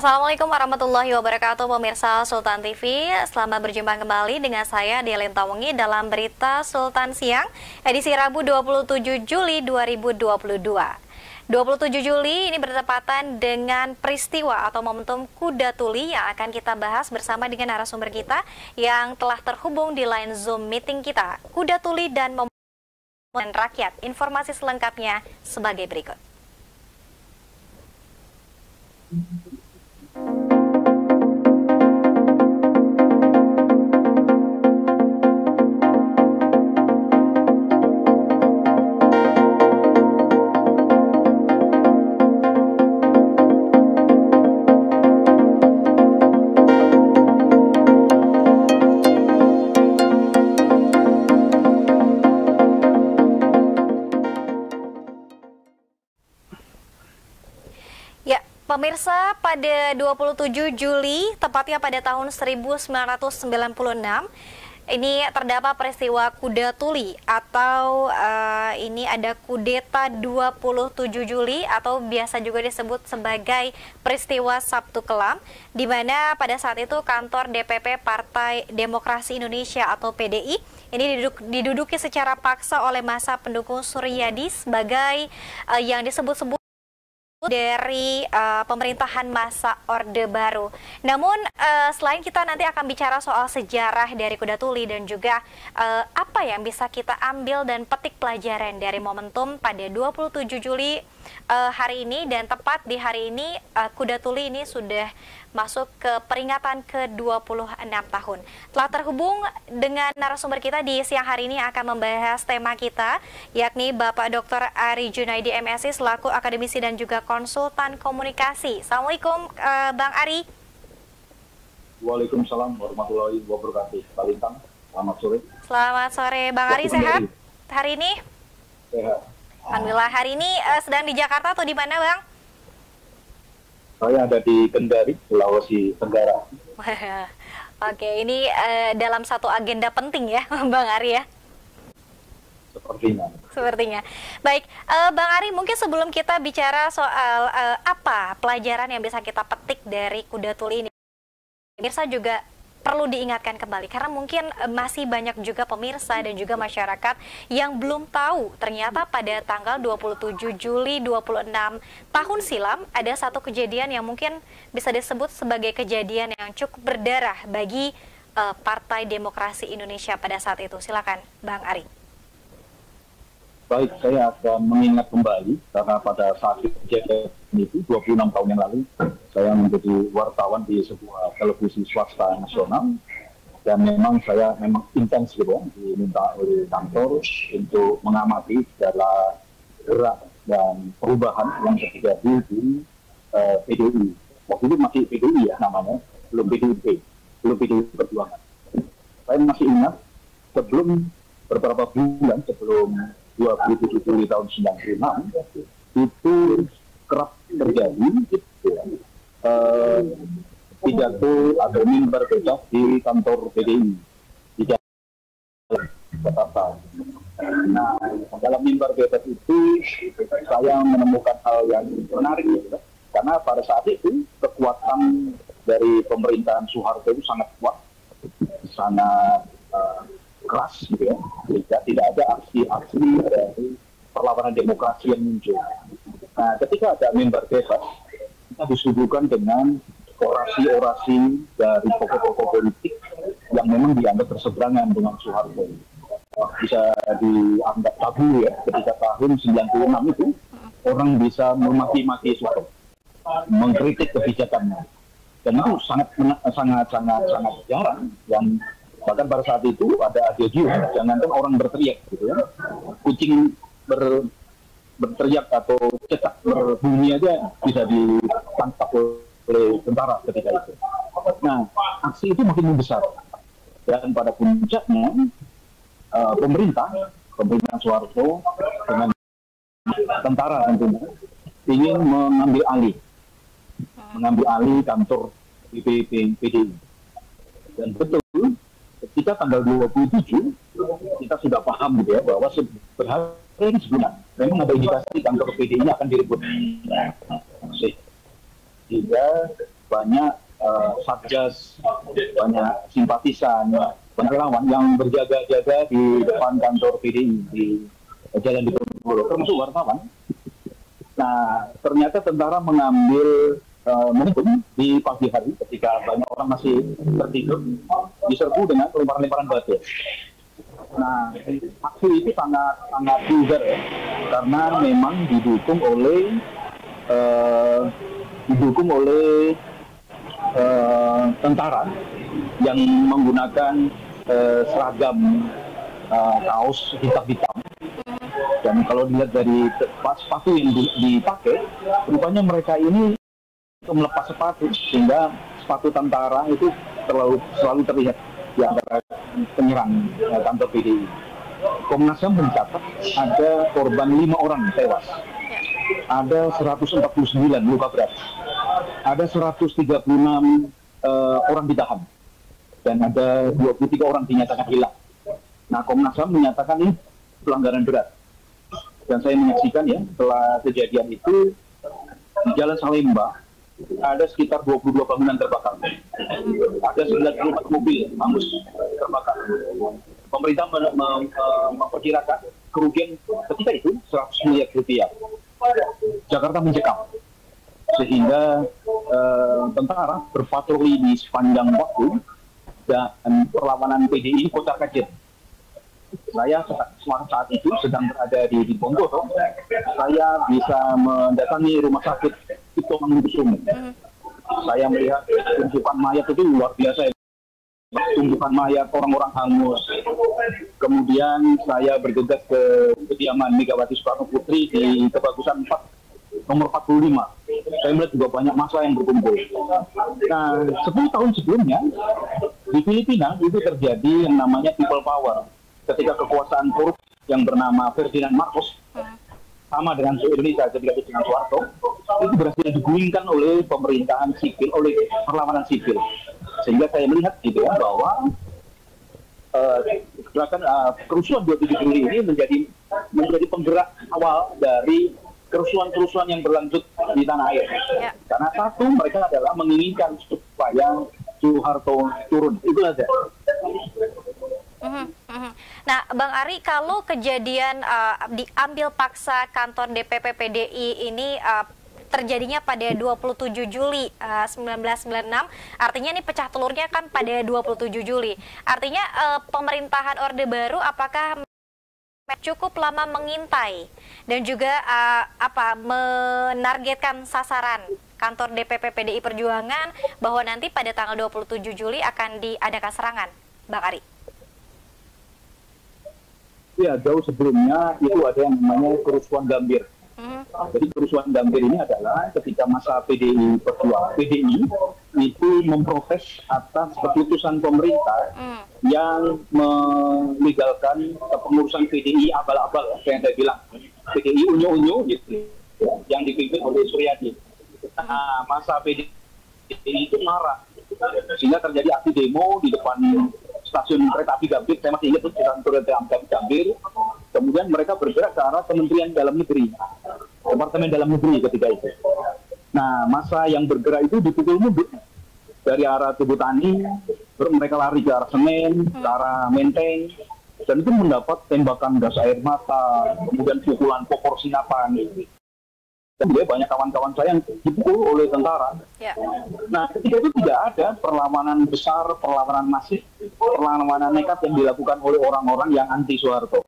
Assalamualaikum warahmatullahi wabarakatuh, pemirsa Sultan TV. Selamat berjumpa kembali dengan saya Delin Tawengi dalam Berita Sultan Siang, edisi Rabu 27 Juli 2022. 27 Juli ini bertepatan dengan peristiwa atau momentum Kuda Tuli yang akan kita bahas bersama dengan narasumber kita yang telah terhubung di line Zoom meeting kita. Kuda Tuli dan momen rakyat. Informasi selengkapnya sebagai berikut. Pemirsa, pada 27 Juli, tepatnya pada tahun 1996, ini terdapat peristiwa Kuda Tuli atau ini ada kudeta 27 Juli atau biasa juga disebut sebagai peristiwa Sabtu Kelam, di mana pada saat itu kantor DPP Partai Demokrasi Indonesia atau PDI ini diduduki secara paksa oleh massa pendukung Suryadi sebagai yang disebut-sebut dari pemerintahan masa Orde Baru. Namun selain kita nanti akan bicara soal sejarah dari Kuda Tuli dan juga apa yang bisa kita ambil dan petik pelajaran dari momentum pada 27 Juli hari ini, dan tepat di hari ini Kuda Tuli ini sudah masuk ke peringatan ke-26 tahun. Telah terhubung dengan narasumber kita di siang hari ini akan membahas tema kita, yakni Bapak Dr. Ari Junaidi MSI selaku akademisi dan juga konsultan komunikasi. Assalamualaikum Bang Ari. Waalaikumsalam warahmatullahi wabarakatuh. Pak Lintang, selamat sore. Selamat sore Bang Ari, sehat hari ini? Sehat. Alhamdulillah. Hari ini sedang di Jakarta atau di mana Bang? Saya ada di Kendari, Sulawesi Tenggara. Oke, ini dalam satu agenda penting ya, Bang Ari ya? Sepertinya. Baik, Bang Ari, mungkin sebelum kita bicara soal apa pelajaran yang bisa kita petik dari Kuda Tuli ini, pemirsa juga perlu diingatkan kembali, karena mungkin masih banyak juga pemirsa dan juga masyarakat yang belum tahu ternyata pada tanggal 27 Juli 26 tahun silam ada satu kejadian yang mungkin bisa disebut sebagai kejadian yang cukup berdarah bagi Partai Demokrasi Indonesia pada saat itu. Silakan Bang Ari. Baik, saya akan mengingat kembali karena pada saat kejadian itu 26 tahun yang lalu saya menjadi wartawan di sebuah televisi swasta nasional, dan memang saya intens gitu ya, diminta oleh kantor untuk mengamati segala gerak dan perubahan yang terjadi di PDI. Waktu itu masih PDI ya namanya, belum PDIP, belum PDI Perjuangan. Saya masih ingat beberapa bulan sebelum 27 Juli tahun 96 itu kerap terjadi gitu ya, pidato atau mimbar bebas di kantor PDI di Jakarta. Nah, dalam mimbar bebas itu saya menemukan hal yang menarik gitu, karena pada saat itu kekuatan dari pemerintahan Soeharto itu sangat kuat, sangat keras gitu ya, tidak ada aksi-aksi dari perlawanan demokrasi yang muncul. Nah, ketika ada mimbar bebas, kita disuguhkan dengan orasi-orasi dari tokoh-tokoh politik yang memang dianggap berseberangan dengan Soeharto. Bisa dianggap tabu ya, ketika tahun 96 itu orang bisa memaki-maki Soeharto, mengkritik kebijakannya, dan itu sangat jarang. Yang bahkan pada saat itu ada adagio, jangankan orang berteriak gitu ya, kucing berteriak atau cecak berbunyi aja bisa ditangkap oleh tentara ketika itu. Nah, aksi itu makin membesar, dan pada puncaknya pemerintahan Soeharto dengan tentara tentunya ingin mengambil alih kantor PDI. Dan betul, ketika tanggal 27 kita sudah paham gitu ya, bahwa berhari sebelumnya memang ada indikasi kantor PDI akan direbut. Sehingga banyak satgas, banyak simpatisan, banyak relawan yang berjaga-jaga di depan kantor PDI di Jalan Diponegoro, termasuk wartawan. Nah, ternyata tentara mengambil momentum di pagi hari ketika banyak orang masih tertidur, diserbu dengan lemparan-lemparan batu. Nah, aksi itu sangat vulgar ya, karena memang didukung oleh tentara yang menggunakan seragam kaos hitam-hitam. Dan kalau dilihat dari sepatu yang dipakai, rupanya mereka ini melepas sepatu, sehingga sepatu tentara itu selalu terlihat di antara penyerang kantor PDI. Komnas HAM mencatat ada korban 5 orang tewas, ada 149 luka berat, ada 136 orang ditahan, dan ada 23 orang dinyatakan hilang. Nah, Komnas HAM menyatakan ini pelanggaran berat. Dan saya menyaksikan ya, setelah kejadian itu di Jalan Salemba ada sekitar 22 bangunan terbakar, ada 94 mobil hangus terbakar. Pemerintah memperkirakan kerugian ketika itu 100 miliar rupiah. Jakarta mencekam, sehingga tentara berpatroli di sepanjang waktu, dan perlawanan PDI kocar kacir. Saya saat itu sedang berada di Diponegoro. Saya bisa mendatangi rumah sakit Cipto Mangunkusumo. Saya melihat tumpukan mayat itu luar biasa. Tumpukan mayat, orang-orang hangus. Kemudian saya bergegas ke kediaman Megawati Soekarno Putri di Kebagusan 4, nomor 45. Saya melihat juga banyak massa yang berkumpul. Nah, 10 tahun sebelumnya di Filipina itu terjadi yang namanya people power. Ketika kekuasaan korup yang bernama Ferdinand Marcos, sama dengan Indonesia ketika itu dengan Soeharto, itu berhasil digulingkan oleh pemerintahan sipil, oleh perlawanan sipil. Sehingga saya melihat gitu ya, bahwa gerakan kerusuhan 27 Juli ini menjadi penggerak awal dari kerusuhan-kerusuhan yang berlanjut di tanah air. Ya. Karena satu, mereka adalah menginginkan supaya Soeharto turun. Itu saja. Nah, Bang Ari, kalau kejadian diambil paksa kantor DPP PDI ini terjadinya pada 27 Juli 1996, artinya ini pecah telurnya kan pada 27 Juli. Artinya pemerintahan Orde Baru apakah cukup lama mengintai dan juga menargetkan sasaran kantor DPP PDI Perjuangan bahwa nanti pada tanggal 27 Juli akan diadakan serangan, Bang Ari? Ya, jauh sebelumnya itu ada yang namanya kerusuhan Gambir. Jadi kerusuhan Gambir ini adalah ketika masa PDI Perjuangan, PDI itu memprotes atas keputusan pemerintah yang melegalkan pengurusan PDI abal-abal, kayak saya bilang, PDI unyu-unyu gitu, yang dipimpin oleh Suryadi. Nah, masa PDI itu marah, sehingga terjadi aksi demo di depan stasiun kereta api Gambir. Saya masih ingat stasiun kereta api Gambir. Kemudian mereka bergerak ke arah Kementerian Dalam Negeri, Departemen Dalam Negeri ketika itu. Nah, masa yang bergerak itu dipukul mundur dari arah Tugu Tani, mereka lari ke arah Senen, ke arah Menteng, dan itu mendapat tembakan gas air mata, kemudian pukulan popor sinapan. Dan juga banyak kawan-kawan saya yang dipukul oleh tentara. Ya. Nah, ketika itu tidak ada perlawanan besar, perlawanan masif, perlawanan nekat yang dilakukan oleh orang-orang yang anti Soeharto.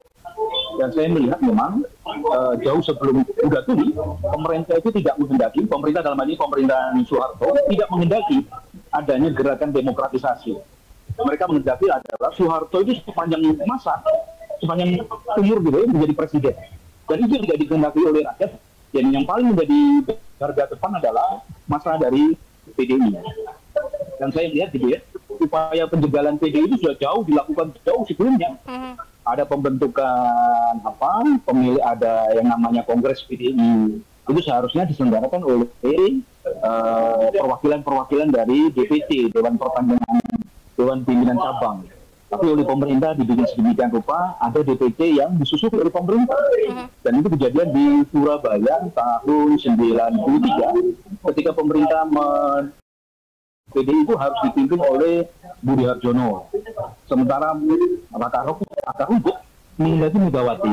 Dan saya melihat memang jauh sebelum Kuda Tuli, pemerintah itu tidak menghendaki, pemerintah dalam hal ini pemerintahan Soeharto tidak menghendaki adanya gerakan demokratisasi. Mereka menghendaki adalah Soeharto itu sepanjang masa, sepanjang umur gitu menjadi presiden. Dan itu tidak dikehendaki oleh rakyat. Dan yang paling menjadi garda depan adalah masa dari PDI. Dan saya lihat gitu ya, upaya penjagalan PDI itu sudah jauh dilakukan jauh sebelumnya. Ada pembentukan pemilih, ada yang namanya Kongres PDI. Itu seharusnya diselenggarakan oleh perwakilan-perwakilan dari DPC, Dewan Perpanjangan, Dewan Pimpinan Cabang. Tapi oleh pemerintah dibikin sedemikian rupa, ada DPC yang disusun oleh pemerintah. Dan itu kejadian di Surabaya tahun 93, ketika pemerintah PDI itu harus dipimpin oleh Budi Harjono. Sementara akar rumput menghendaki Megawati.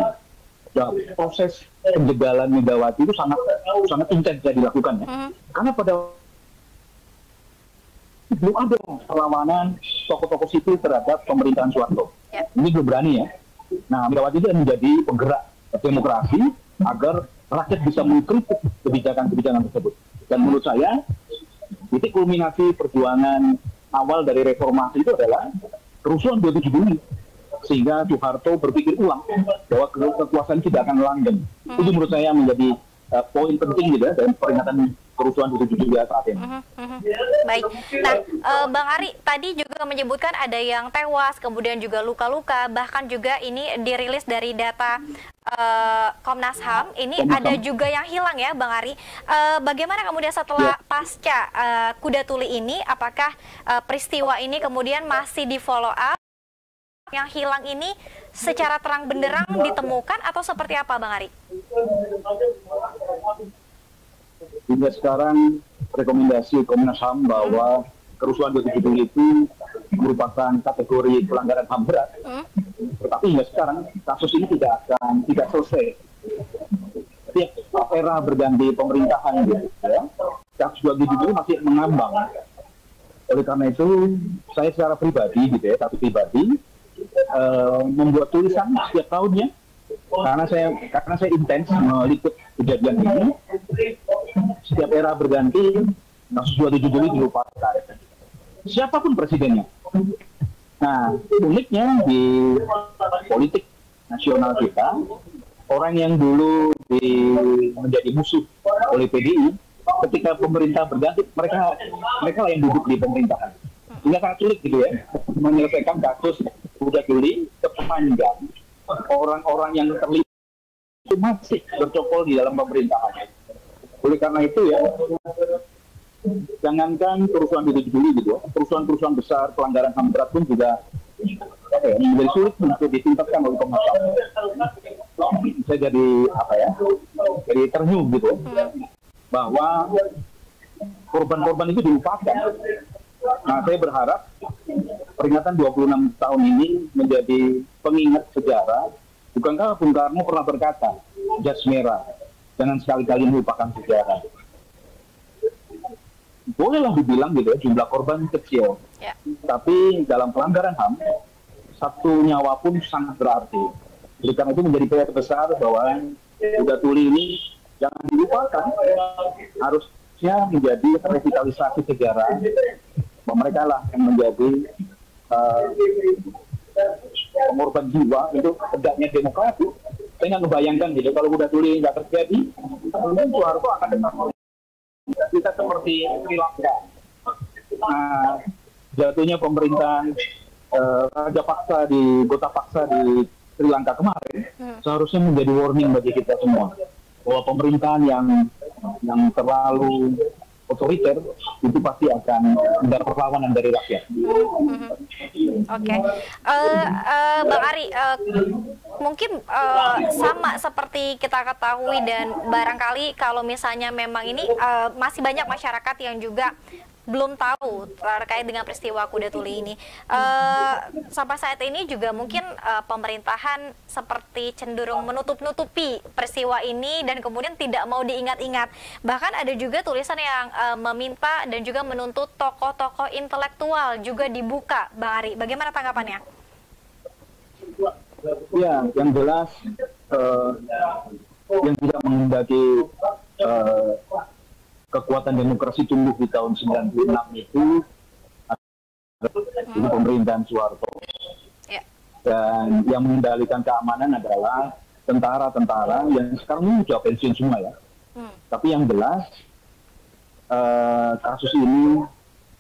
Ya, proses penjegalan Megawati itu sangat intens ya dilakukan ya. Karena pada belum ada perlawanan tokoh-tokoh sipil terhadap pemerintahan Soeharto. Ini belum berani ya. Nah, Megawati itu menjadi penggerak demokrasi agar rakyat bisa mengkritik kebijakan-kebijakan tersebut. Dan menurut saya, titik kulminasi perjuangan awal dari reformasi itu adalah kerusuhan 27 Juli. Sehingga Soeharto berpikir ulang bahwa kekuasaan tidak akan langgeng. Itu menurut saya menjadi poin penting gitu ya, dalam peringatan kerusuhan 27 Juli saat ini. Baik. Nah, Bang Ari tadi juga menyebutkan ada yang tewas, kemudian juga luka-luka, bahkan juga ini dirilis dari data Komnas HAM, ini ada juga yang hilang ya, Bang Ari. Bagaimana kemudian setelah pasca Kuda Tuli ini, apakah peristiwa ini kemudian masih di follow up? Yang hilang ini secara terang benderang ditemukan atau seperti apa, Bang Ari? Hingga sekarang rekomendasi Komnas HAM bahwa kerusuhan 27 Juli itu merupakan kategori pelanggaran HAM berat. Tetapi hingga sekarang kasus ini tidak selesai. Jadi era berganti pemerintahan gitu ya. Kasus 27 Juli masih mengambang. Oleh karena itu saya secara pribadi gitu ya, membuat tulisan setiap tahunnya karena saya intens meliput kejadian ini. Setiap era berganti, kasus 27 Juli dilupakan. Siapapun presidennya. Nah, uniknya di politik nasional kita, orang yang dulu menjadi musuh oleh PDI, ketika pemerintah berganti, mereka lah yang duduk di pemerintahan. Sehingga sangat sulit gitu ya, menyelesaikan kasus Kuda Tuli sepanjang orang-orang yang terlibat itu masih bercokol di dalam pemerintahan. Oleh karena itu ya, jangankan kerusuhan 27 Juli gitu, kerusuhan besar, pelanggaran HAM berat pun juga menjadi sulit untuk ditingkatkan oleh Komnas HAM. Saya jadi ternyuh gitu, bahwa korban-korban itu dilupakan. Nah, saya berharap peringatan 26 tahun ini menjadi pengingat sejarah. Bukankah Bung Karno pernah berkata, jas merah, jangan sekali-kali melupakan sejarah. Bolehlah dibilang gitu ya, jumlah korban kecil. Tapi dalam pelanggaran HAM, satu nyawa pun sangat berarti. Jadi karena itu menjadi PR besar bahwa Kuda Tuli ini jangan dilupakan. Harusnya menjadi revitalisasi sejarah. Mereka lah yang menjadi pengorban jiwa itu tegaknya demokrasi. Saya nggak ngebayangkan gitu kalau Kuda Tuli nggak terjadi, mungkin Soeharto akan tetap kita seperti Sri Lanka. Nah, jatuhnya pemerintahan Raja Paksa di Gota Paksa di Sri Lanka kemarin seharusnya menjadi warning bagi kita semua bahwa pemerintahan yang terlalu otoriter itu pasti akan mendapat perlawanan dari rakyat. Oke. Bang Ari, mungkin sama seperti kita ketahui dan barangkali kalau misalnya memang ini masih banyak masyarakat yang juga belum tahu terkait dengan peristiwa Kuda Tuli ini. Sampai saat ini juga mungkin pemerintahan seperti cenderung menutup-nutupi peristiwa ini dan kemudian tidak mau diingat-ingat. Bahkan ada juga tulisan yang meminta dan juga menuntut tokoh-tokoh intelektual juga dibuka, Bang Ari. Bagaimana tanggapannya? Ya, yang jelas yang tidak menghendaki kekuatan demokrasi tumbuh di tahun 96 itu pemerintahan Soeharto. Dan yang mengendalikan keamanan adalah tentara-tentara yang sekarang ini sudah pensiun semua ya. Tapi yang jelas kasus ini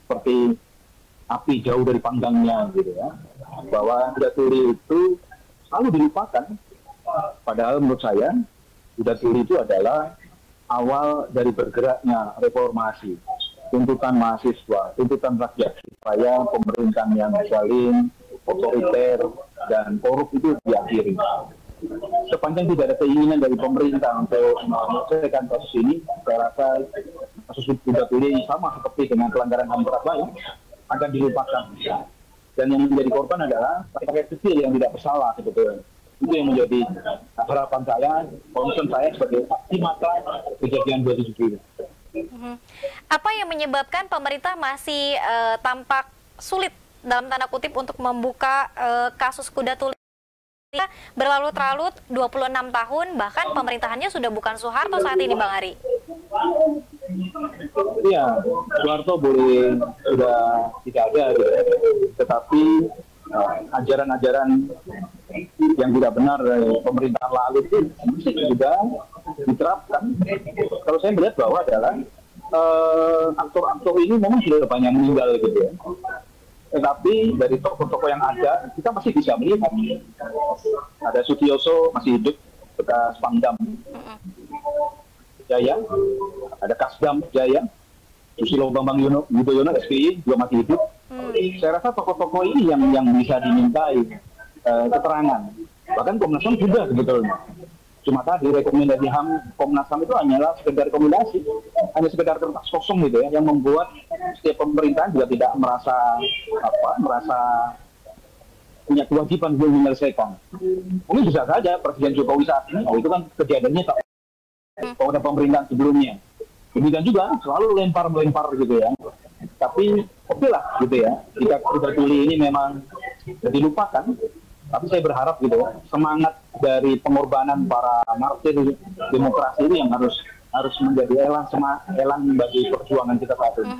seperti api jauh dari panggangnya gitu ya. Bahwa Kuda Tuli itu selalu dilupakan. Padahal menurut saya Kuda Tuli itu adalah awal dari bergeraknya reformasi, tuntutan mahasiswa, tuntutan rakyat supaya pemerintahan yang zalim, otoriter, dan korup itu diakhiri. Sepanjang tidak ada keinginan dari pemerintah untuk menyelesaikan kasus ini, saya rasa kasus Kuda Tuli sama seperti dengan pelanggaran HAM berat lain akan dilupakan. Dan yang menjadi korban adalah rakyat kecil yang tidak bersalah sebetulnya. Itu yang menjadi harapan saya, concern saya sebagai saksi mata kejadian 27 ini. Apa yang menyebabkan pemerintah masih tampak sulit dalam tanda kutip untuk membuka kasus Kuda Tuli? Berlarut-larut 26 tahun, bahkan pemerintahannya sudah bukan Soeharto saat ini, Bang Ari. Iya, Soeharto boleh sudah tidak ada gitu ya. Tetapi ajaran-ajaran yang tidak benar dari pemerintahan lalu itu mesti juga diterapkan. Kalau saya melihat bahwa adalah aktor-aktor ini memang sudah banyak meninggal gitu ya. Tetapi dari tokoh-tokoh yang ada, kita masih bisa melihat. Ada Sutioso masih hidup, bekas Pangdam Jaya, ada Kasdam Jaya, Susilo Bambang Yudhoyono SBY juga masih hidup. Saya rasa tokoh-tokoh ini yang bisa dimintai keterangan. Bahkan Komnas HAM juga sebetulnya. Cuma tadi rekomendasi HAM Komnas HAM itu hanyalah sekedar rekomendasi, hanya sekedar kertas kosong gitu ya, yang membuat setiap pemerintahan juga tidak merasa punya kewajiban untuk menyelesaikan. Mungkin bisa saja Presiden Jokowi saat ini, itu kan kejadiannya tak pada pemerintahan sebelumnya. Demikian juga selalu lempar-melempar gitu ya. Tapi oke lah gitu ya, jika Kuda Tuli ini memang dilupakan. Tapi saya berharap gitu ya, semangat dari pengorbanan para martir demokrasi ini yang harus menjadi elang bagi perjuangan kita saat ini.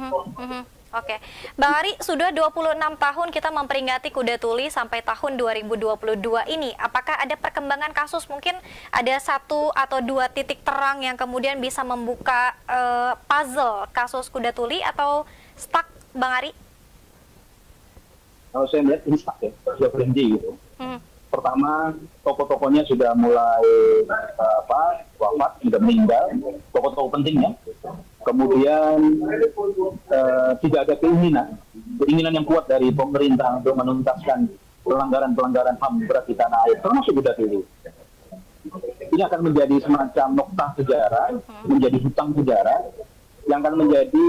Oke, Bang Ari, sudah 26 tahun kita memperingati Kuda Tuli sampai tahun 2022 ini. Apakah ada perkembangan kasus? Mungkin ada 1 atau 2 titik terang yang kemudian bisa membuka puzzle kasus Kuda Tuli atau stuck, Bang Ari? Kalau saya melihat ini stuck ya, sudah berhenti gitu. Pertama, tokoh-tokohnya sudah mulai wafat, sudah meninggal, tokoh-tokoh pentingnya. Kemudian tidak ada keinginan yang kuat dari pemerintah untuk menuntaskan pelanggaran-pelanggaran HAM berat di tanah air, termasuk Kuda Tuli. Ini akan menjadi semacam noktah sejarah, menjadi hutang sejarah, yang akan menjadi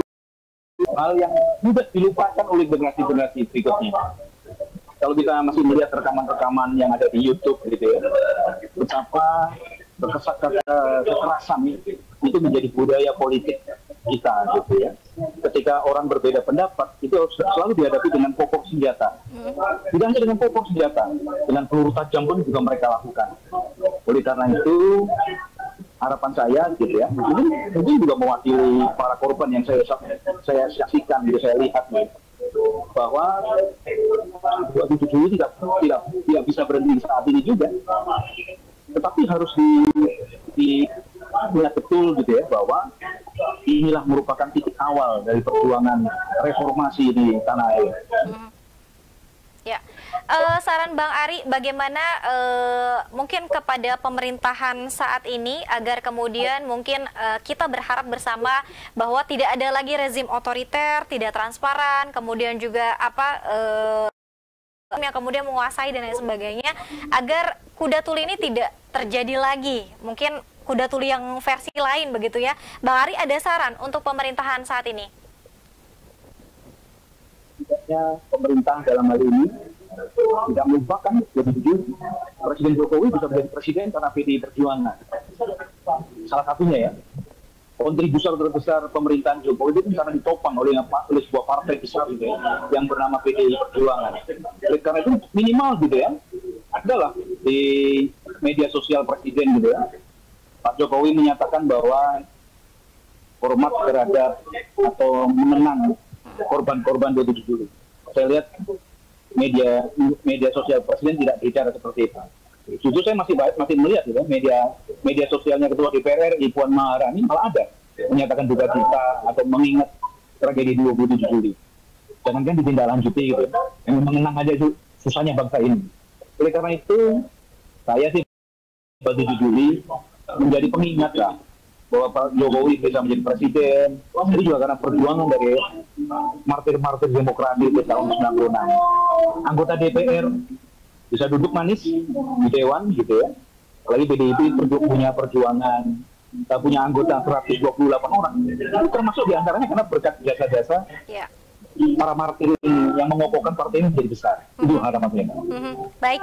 hal yang mudah dilupakan oleh generasi-generasi berikutnya. Kalau kita masih melihat rekaman-rekaman yang ada di YouTube gitu ya, betapa kekerasan itu menjadi budaya politik kita gitu ya. Ketika orang berbeda pendapat itu selalu dihadapi dengan pokok senjata. Tidak hanya dengan pokok senjata, dengan peluru tajam pun juga mereka lakukan. Oleh karena itu harapan saya gitu ya, mungkin juga mewakili para korban yang saya saksikan, gitu, saya lihat gitu, bahwa 27 Juli tidak bisa berhenti saat ini juga, tetapi harus dilihat betul gitu ya, bahwa inilah merupakan titik awal dari perjuangan reformasi di tanah air. Ya, saran Bang Ari, bagaimana mungkin kepada pemerintahan saat ini agar kemudian mungkin kita berharap bersama bahwa tidak ada lagi rezim otoriter, tidak transparan, kemudian juga yang kemudian menguasai dan lain sebagainya, agar Kuda Tuli ini tidak terjadi lagi, mungkin Kuda Tuli yang versi lain begitu ya. Bang Ari, ada saran untuk pemerintahan saat ini? Pemerintah dalam hal ini tidak melupakan Presiden Jokowi bisa menjadi presiden karena PDI Perjuangan. Salah satunya ya, kontribusi terbesar pemerintahan Jokowi itu karena ditopang oleh sebuah partai besar gitu ya, yang bernama PDI Perjuangan. Oleh karena itu minimal gitu ya, adalah di media sosial presiden gitu ya, Pak Jokowi menyatakan bahwa hormat terhadap atau mengenang korban-korban 27 Juli. Saya lihat media sosial presiden tidak bicara seperti itu. Justru saya masih melihat gitu, media sosialnya Ketua DPR RI Puan Maharani malah ada menyatakan duka cita atau mengingat tragedi 27 Juli. Jangan-jangan ditindaklanjuti gitu. Yang mengenang aja itu susahnya bangsa ini. Oleh karena itu saya sih 27 Juli menjadi pengingat lah bahwa Pak Jokowi bisa menjadi presiden, itu juga karena perjuangan dari martir-martir demokrasi di tahun 96. Anggota DPR bisa duduk manis di Dewan gitu ya. Apalagi PDIP punya perjuangan punya anggota 128 orang, termasuk diantaranya karena berkat jasa-jasa Ya. para martir yang mengokohkan partai ini menjadi besar. Itu harapannya. Baik,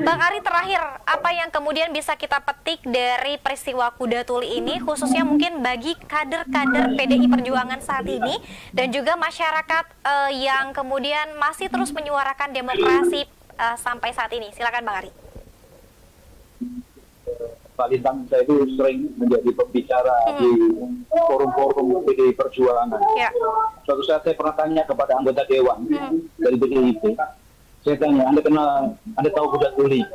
Bang Ari, terakhir, apa yang kemudian bisa kita petik dari peristiwa Kuda Tuli ini, khususnya mungkin bagi kader-kader PDI Perjuangan saat ini, dan juga masyarakat yang kemudian masih terus menyuarakan demokrasi sampai saat ini? Silakan Bang Ari. Pak Lintang, saya itu sering menjadi pembicara di forum-forum PDI Perjuangan. Ya. Suatu saat saya pernah tanya kepada anggota Dewan dari PDIP, saya tanya, Anda tahu Kuda Tuli?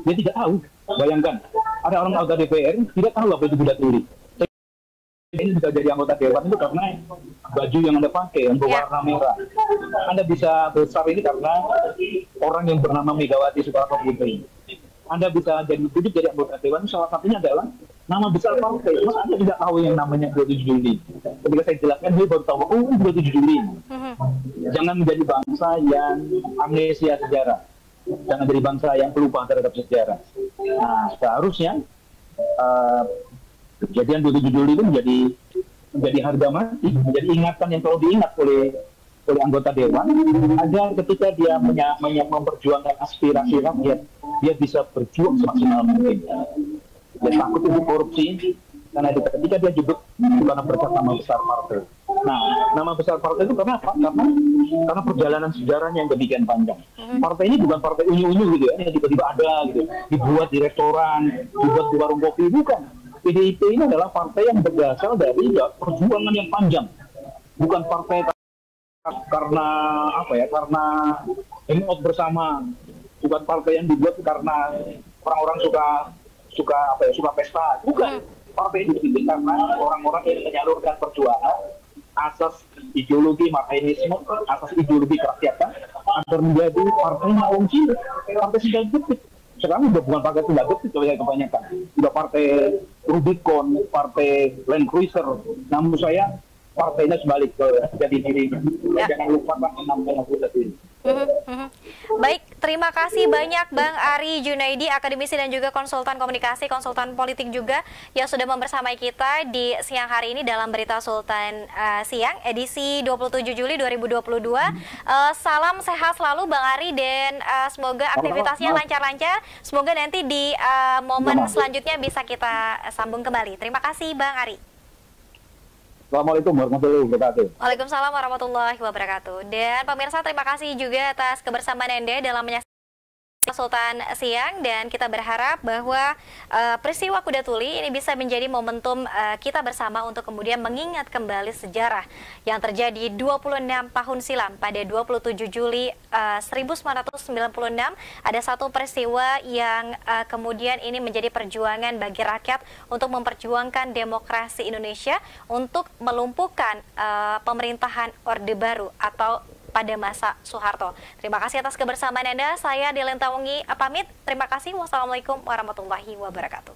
Dia tidak tahu. Bayangkan, ada orang anggota DPR tidak tahu apa itu Kuda Tuli. Ini bisa jadi anggota Dewan itu karena baju yang Anda pakai yang berwarna merah. Anda bisa besar ini karena orang yang bernama Megawati Soekarno Putri. Anda bisa duduk jadi anggota Dewan, salah satunya adalah nama besar partai. Mas Anda tidak tahu yang namanya 27 Juli. Ketika saya jelaskan, dia baru tahu, oh 27 Juli. Jangan menjadi bangsa yang amnesia sejarah. Jangan jadi bangsa yang pelupa terhadap sejarah. Nah, seharusnya kejadian 27 Juli itu menjadi harga mati, menjadi ingatan yang selalu diingat oleh anggota Dewan, agar ketika dia memperjuangkan aspirasi rakyat, dia bisa berjuang semaksimal mungkin. Dia takut untuk korupsi, karena ketika dia duduk karena berkat nama besar partai. Nah, nama besar partai itu karena apa? Karena perjalanan sejarahnya yang demikian panjang. Partai ini bukan partai unyu-unyu gitu ya, yang tiba-tiba ada gitu, dibuat di restoran, dibuat di warung kopi, bukan. PDIP ini adalah partai yang berasal dari perjuangan yang panjang, bukan partai karena apa ya, karena hangout bersama, bukan partai yang dibuat karena orang-orang suka pesta, bukan. Partai ini dibikin karena orang-orang yang menyalurkan perjuangan asas ideologi marxisme, asas ideologi kerakyatan, agar menjadi partainya Wong Cilik, partai Sindang Jepit. Sekarang udah bukan partai Sindang Jepit kebanyakan, udah partai Rubicon, partai Land Cruiser. Namun saya partainya sebalik ke jadi dirinya. Jangan lupa namanya Kuda Tuli. Baik, terima kasih banyak Bang Ari Junaidi, akademisi dan juga konsultan komunikasi, konsultan politik juga, yang sudah membersamai kita di siang hari ini dalam Berita Sultan Siang, edisi 27 Juli 2022. Salam sehat selalu Bang Ari, dan semoga aktivitasnya lancar-lancar. Semoga nanti di momen selanjutnya bisa kita sambung kembali. Terima kasih Bang Ari. Assalamualaikum warahmatullahi wabarakatuh. Waalaikumsalam warahmatullahi wabarakatuh. Dan pemirsa, terima kasih juga atas kebersamaan Anda dalam menyaksikan Sultan Siang, dan kita berharap bahwa peristiwa Kuda Tuli ini bisa menjadi momentum kita bersama untuk kemudian mengingat kembali sejarah yang terjadi 26 tahun silam pada 27 Juli 1996. Ada satu peristiwa yang kemudian ini menjadi perjuangan bagi rakyat untuk memperjuangkan demokrasi Indonesia, untuk melumpuhkan pemerintahan Orde Baru atau pada masa Soeharto. Terima kasih atas kebersamaan Anda. Saya Delenta Wengi pamit. Terima kasih. Wassalamualaikum warahmatullahi wabarakatuh.